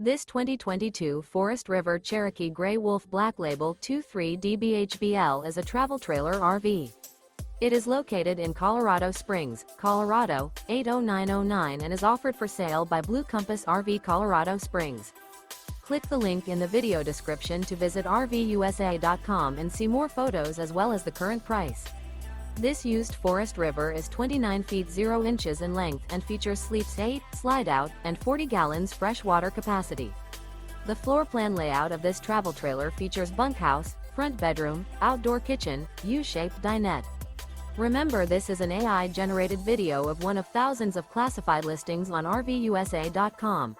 This 2022 Forest River Cherokee Grey Wolf Black Label 23DBHBL is a travel trailer RV. It is located in Colorado Springs, Colorado, 80909 and is offered for sale by Blue Compass RV Colorado Springs. Click the link in the video description to visit RVUSA.com and see more photos as well as the current price. This used Forest River is 29 feet 0 inches in length and features sleeps 8, Slideout, and 40 gallons fresh water capacity. The floor plan layout of this travel trailer features bunkhouse, front bedroom, outdoor kitchen, U-shaped dinette. Remember, this is an AI-generated video of one of thousands of classified listings on RVUSA.com.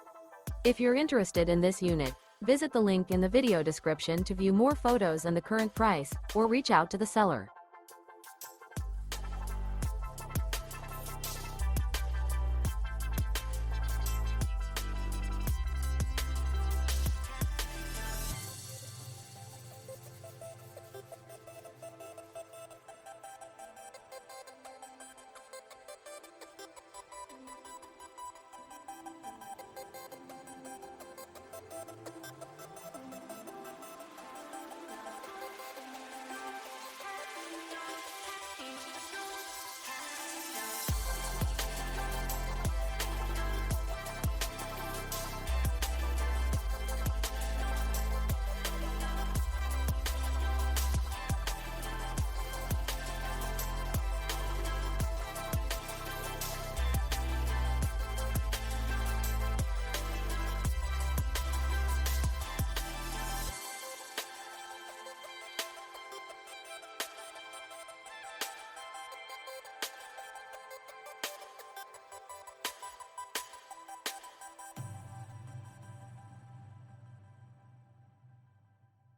If you're interested in this unit, visit the link in the video description to view more photos and the current price, or reach out to the seller.